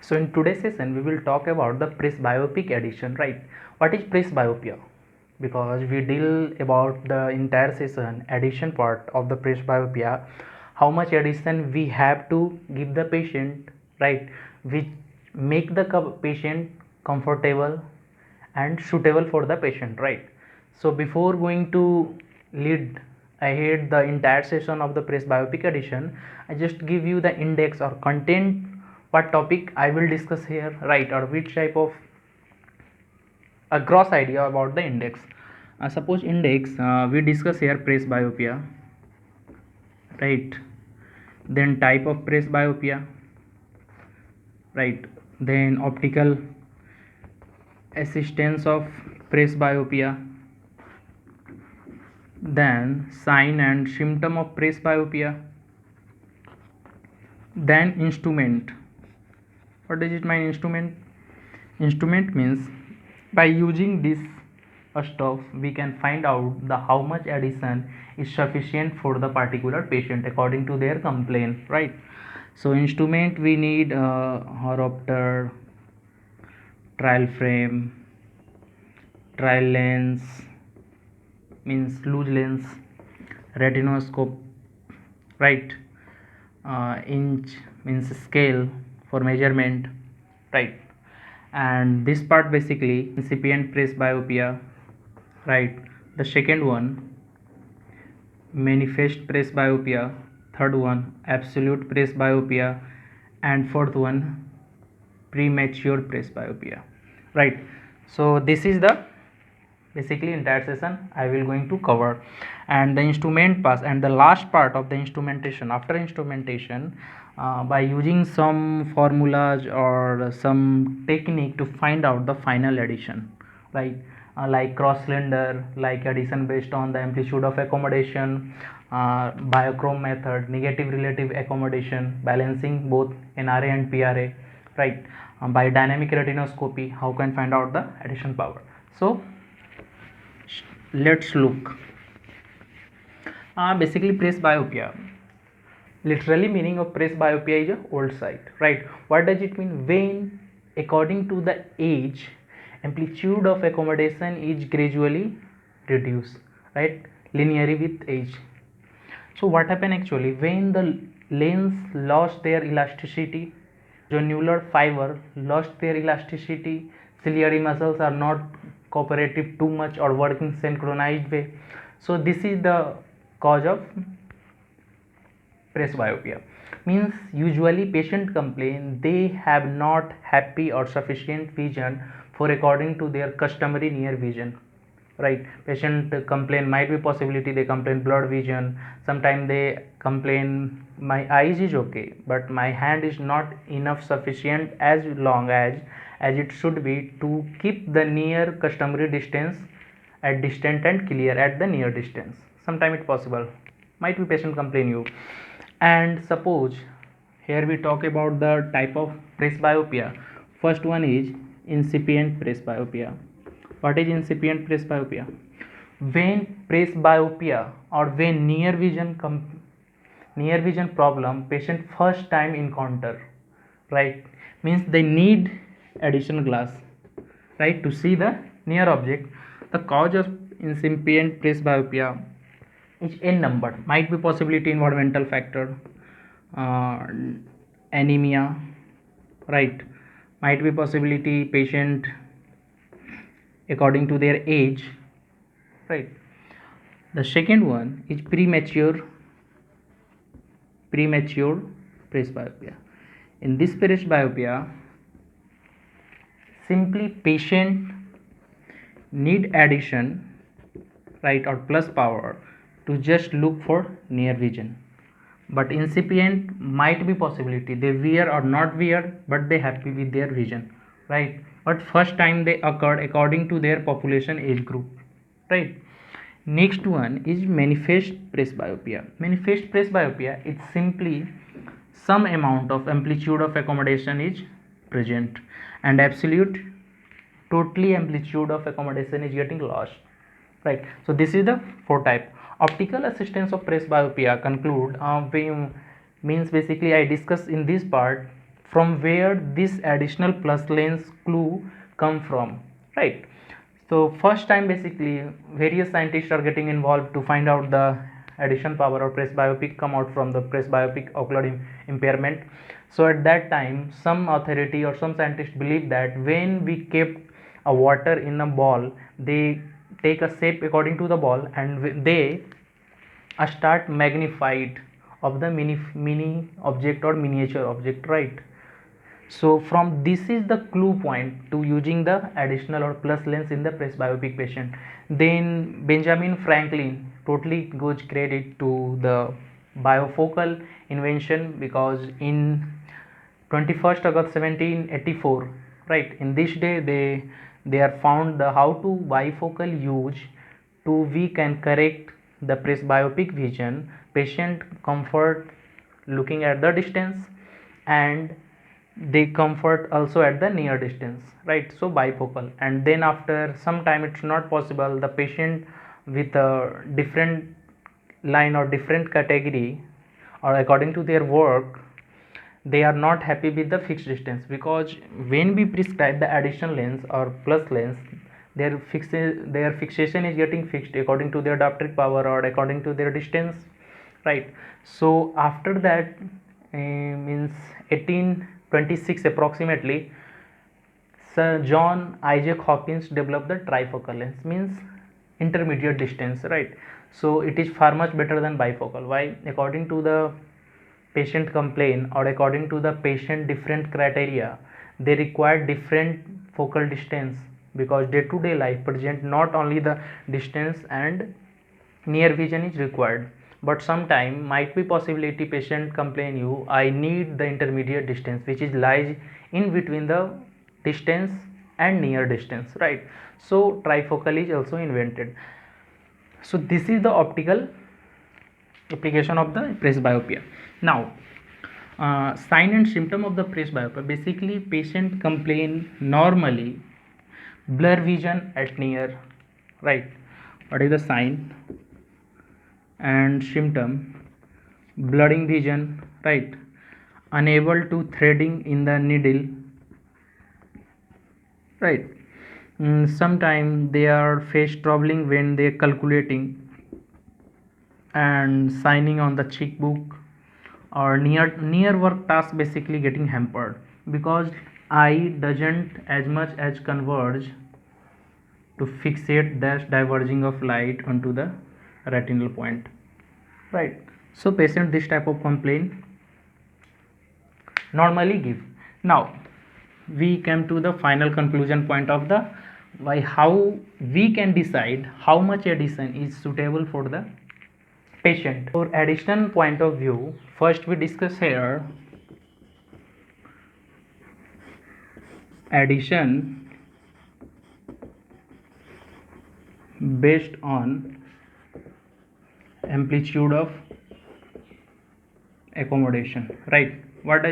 So in today's session we will talk about the presbyopic addition, right? What is presbyopia? Because we deal about the entire session addition part of the presbyopia, how much addition we have to give the patient, right? Which make the patient comfortable and suitable for the patient, right? So before going to lead ahead the entire session of the presbyopic addition, I just give you the index or content, what topic I will discuss here, right? Or which type of a gross idea about the index. Suppose index, we discuss here presbyopia, right? Then type of presbyopia, right? Then optical assistance of presbyopia, then sign and symptom of presbyopia, then instrument. What does it mean, instrument? Instrument means by using this stuff we can find out the how much addition is sufficient for the particular patient according to their complaint, right? So instrument we need horopter, trial frame, trial lens means loose lens, retinoscope, right? Inch means scale for measurement, right? And this part basically incipient presbyopia, right? The second one manifest presbyopia, third one absolute presbyopia, and fourth one premature presbyopia, right? So this is the basically entire session I will going to cover, and the instrument pass and the last part of the instrumentation. After instrumentation, by using some formulas or some technique to find out the final addition, right? Like cross cylinder, like addition based on the amplitude of accommodation, biochrome method, negative relative accommodation, balancing both NRA and PRA, right? By dynamic retinoscopy, how can find out the addition power? So let's look. Basically presbyopia, literally meaning of presbyopia is a old sight, right? What does it mean? When according to the age amplitude of accommodation is gradually reduced, right? Linearly with age. So what happened actually when the lens lost their elasticity, jonular fiber lost their elasticity, ciliary muscles are not cooperative too much or working synchronized way. So this is the cause of presbyopia. Means usually patient complain they have not happy or sufficient vision for according to their customary near vision, right? Patient complain might be possibility they complain blurred vision, sometimes they complain my eyes is okay but my hand is not enough sufficient as long as it should be to keep the near customary distance at distant and clear at the near distance. Sometimes it's possible, might be patient complain you. And suppose here we talk about the type of presbyopia. First one is incipient presbyopia. What is incipient presbyopia? When presbyopia or when near vision problem patient first time encounter, right? Means they need additional glass, right, to see the near object. The cause of incipient presbyopia is n number, might be possibility environmental factor, uh, anemia, right? Might be possibility patient according to their age, right? The second one is premature presbyopia. In this presbyopia simply patient need addition, right, or plus power to just look for near vision. But incipient might be possibility they wear or not wear but they happy with their vision, right? But first time they occurred according to their population age group, right? Next one is manifest presbyopia. Manifest presbyopia is simply some amount of amplitude of accommodation is present and absolute totally amplitude of accommodation is getting lost, right? So this is the four type. Optical assistance of presbyopia conclude means basically I discuss in this part from where this additional plus lens clue come from, right? So first time basically various scientists are getting involved to find out the addition power or presbyopic come out from the presbyopic ocular impairment. So at that time some authority or some scientist believe that when we kept a water in a ball, they take a shape according to the ball and they start magnified of the mini object or miniature object, right? So from this is the clue point to using the additional or plus lens in the presbyopic patient. Then Benjamin Franklin totally goes credit to the bifocal invention, because in 21st August 1784, right, in this day they are found the how to bifocal use to we can correct the presbyopic vision, patient comfort looking at the distance, and they comfort also at the near distance, right? So bifocal. And then after some time it's not possible, the patient with a different line or different category or according to their work, they are not happy with the fixed distance, because when we prescribe the additional lens or plus lens, their fixation is getting fixed according to their dioptric power or according to their distance, right? So after that, means 1826 approximately, Sir John Isaac Hawkins developed the trifocal lens, means intermediate distance, right? So it is far much better than bifocal. Why? According to the patient complaint or according to the patient different criteria, they require different focal distance, because day to day life present not only the distance and near vision is required, but sometime might be possibility patient complain you I need the intermediate distance which is lies in between the distance and near distance, right? So trifocal is also invented. So this is the optical application of the presbyopia. Now sign and symptom of the presbyopia, basically patient complain normally blur vision at near, right? What is the sign and symptom? Blurring vision, right? Unable to threading in the needle, right? Sometimes they are face troubling when they calculating and signing on the checkbook, or near work task basically getting hampered because eye doesn't as much as converge to fixate dash diverging of light onto the retinal point, right? So patient this type of complaint normally give. Now we came to the final conclusion point of the why how we can decide how much addition is suitable for the patient. For addition point of view, first we discuss here addition based on amplitude of accommodation, right? What does it